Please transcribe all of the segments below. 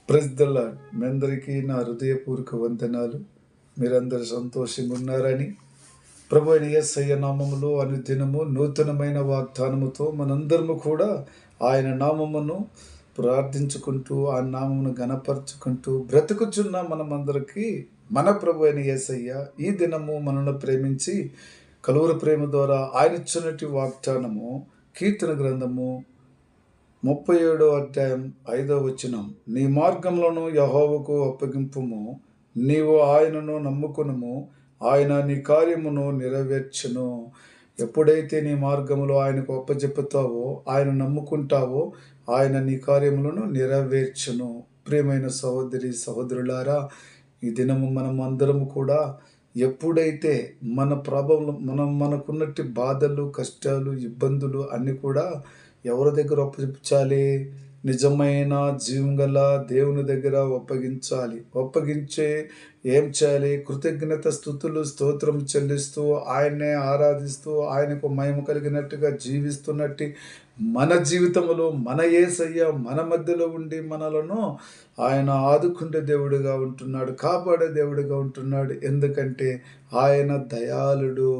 Praise the lord. మీ అందరికీ నా హృదయపూర్వక వందనాలు. మీరందరూ సంతోషంగా ఉన్నారని ప్రభు అయిన యేసయ్య నామములో అనుదినము నూతనమైన వాగ్దానముతో మనందరము కూడా ఆయన నామమును ప్రార్థించుకుంటూ ఆ నామమును గణపరుచుకుంటూ బ్రతుకుచున్న మనమందరికీ మన ప్రభు అయిన యేసయ్య ఈ దినము మనల్ని ప్రేమించి కలువరి ప్రేమ ద్వారా ఆయన ఇచ్చినటువంటి వాగ్దానము కీర్తన గ్రంథము 37వ అధ్యాయం 5వ వచనం. నీ మార్గంలోను యెహోవాకు అప్పగింపుము, నీవు ఆయనను నమ్ముకునుము, ఆయన నీ కార్యమును నెరవేర్చును. ఎప్పుడైతే నీ మార్గములో ఆయనకు అప్పచెప్పుతావో, ఆయన నమ్ముకుంటావో, ఆయన నీ కార్యములను నెరవేర్చును. ప్రియమైన సహోదరి సహోదరులారా, ఈ దినము మనం అందరము కూడా ఎప్పుడైతే మన ప్రభావం మనకున్నట్టు బాధలు, కష్టాలు, ఇబ్బందులు అన్నీ కూడా ఎవరి దగ్గర అప్పగించాలి? నిజమైన జీవం గల దేవుని దగ్గర అప్పగించాలి. అప్పగించే ఏం చేయాలి? కృతజ్ఞత స్తుతులు స్తోత్రం చెల్లిస్తూ ఆయన్నే ఆరాధిస్తూ ఆయనకు మహిమ కలిగినట్టుగా జీవిస్తున్నట్టు మన జీవితంలో మన యేసయ్య మన మధ్యలో ఉండి మనలను ఆయన ఆదుకుంటే దేవుడిగా ఉంటున్నాడు, కాపాడే దేవుడిగా ఉంటున్నాడు. ఎందుకంటే ఆయన దయాళుడు,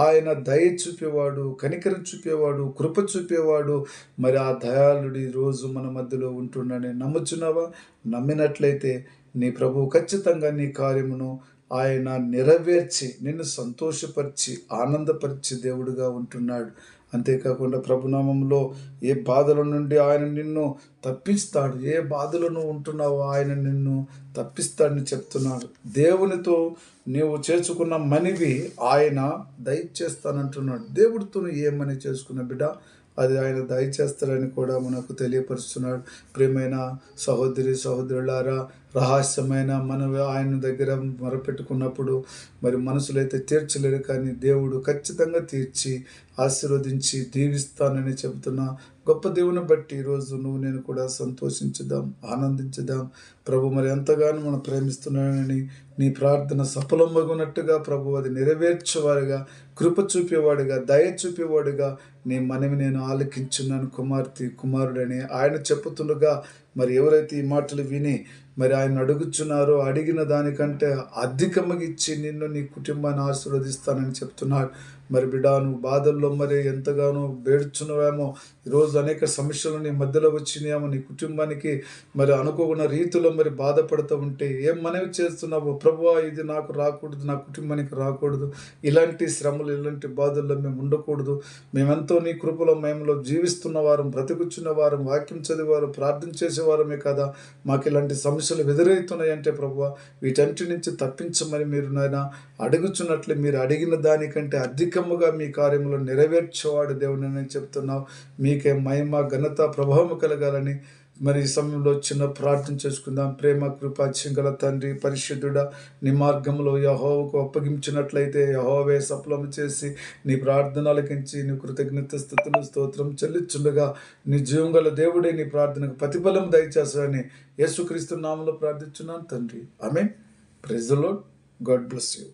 ఆయన దయ చూపేవాడు, కనికరం చూపేవాడు, కృప చూపేవాడు. మరి ఆ దయాళుడు ఈరోజు మన మధ్యలో ఉంటున్నాడని నమ్ముచున్నావా? నమ్మినట్లయితే నీ ప్రభువు ఖచ్చితంగా నీ కార్యమును ఆయన నెరవేర్చి నిన్ను సంతోషపరిచి ఆనందపరిచి దేవుడిగా ఉంటున్నాడు. అంతేకాకుండా ప్రభునామంలో ఏ బాధల నుండి ఆయన నిన్ను తప్పిస్తాడు. ఏ బాధలో నువ్వు ఉంటున్నావో ఆయన నిన్ను తప్పిస్తాడని చెప్తున్నాడు. దేవునితో నీవు చేసుకున్న మనవి ఆయన దయచేస్తానంటున్నాడు. దేవుడితో నువ్వు ఏ మని చేసుకున్న బిడ్డ అది ఆయన దయచేస్తారని కూడా మనకు తెలియపరుస్తున్నాడు. ప్రియమైన సహోదరి సహోదరులారా, రహస్యమైన మనవి ఆయన దగ్గర మొరపెట్టుకున్నప్పుడు మరి మనసులైతే తీర్చలేరు, కానీ దేవుడు ఖచ్చితంగా తీర్చి ఆశీర్వదించి దీవిస్తానని చెబుతున్నా గొప్ప దేవుని బట్టి ఈరోజు నువ్వు నేను కూడా సంతోషించుదాం, ఆనందించుదాం. ప్రభు మరి ఎంతగానో మనం ప్రేమిస్తున్నానని నీ ప్రార్థన సఫలమగునట్టుగా ప్రభు అది నెరవేర్చేవాడుగా, కృప చూపేవాడుగా, దయ చూపేవాడుగా నీ మనవి నేను ఆలకించున్నాను కుమార్తె కుమారుడని ఆయన చెప్పుతుండగా మరి ఎవరైతే ఈ మాటలు విని మరి ఆయన అడుగుచున్నారో అడిగిన దానికంటే అధికముగా ఇచ్చి నిన్ను నీ కుటుంబాన్ని ఆశీర్వదిస్తానని చెప్తున్నాడు. మరి బిడ్డ నువ్వు బాధల్లో మరి ఎంతగానో బేడుచున్నావేమో, ఈరోజు అనేక సమస్యలు నీ మధ్యలో వచ్చినాయేమో, నీ కుటుంబానికి మరి అనుకోకుండా రీతిలో మరి బాధపడుతూ ఉంటే ఏం మనవి చేస్తున్నావు? ప్రభువా ఇది నాకు రాకూడదు, నా కుటుంబానికి రాకూడదు, ఇలాంటి శ్రమలు ఇలాంటి బాధల్లో మేము ఉండకూడదు, మేమెంతో నీ కృపలో మేములో జీవిస్తున్న వారం, బ్రతుకుచున్న వారం, వాక్యం చదివారు, ప్రార్థన చేసేవారమే కదా, మాకు ఇలాంటి సమస్యలు ఎదురవుతున్నాయంటే ప్రభువా వీటంటి నుంచి తప్పించమని మీరు నాయన అడుగుచున్నట్లు మీరు అడిగిన దానికంటే అధికముగా మీ కార్యములు నెరవేర్చేవాడు దేవుని నేను చెప్తున్నావు. మీకే మహిమ ఘనత ప్రభావం కలగాలని మరి ఈ సమయంలో చిన్న ప్రార్థన చేసుకుందాం. ప్రేమ కృప చింగల తండ్రి పరిశుద్ధుడా, నీ మార్గంలో యెహోవాకు అప్పగించినట్లయితే యెహోవే సఫలము చేసి నీ ప్రార్థనలకించి నీ కృతజ్ఞత స్తుతులు స్తోత్రం చెల్లించుండగా నీ జీవం గల దేవుడే నీ ప్రార్థనకు ప్రతిఫలం దయచేస్తారని యేసుక్రీస్తు నామములో ప్రార్థించున్నాను తండ్రి. Amen. Praise the lord. God bless you.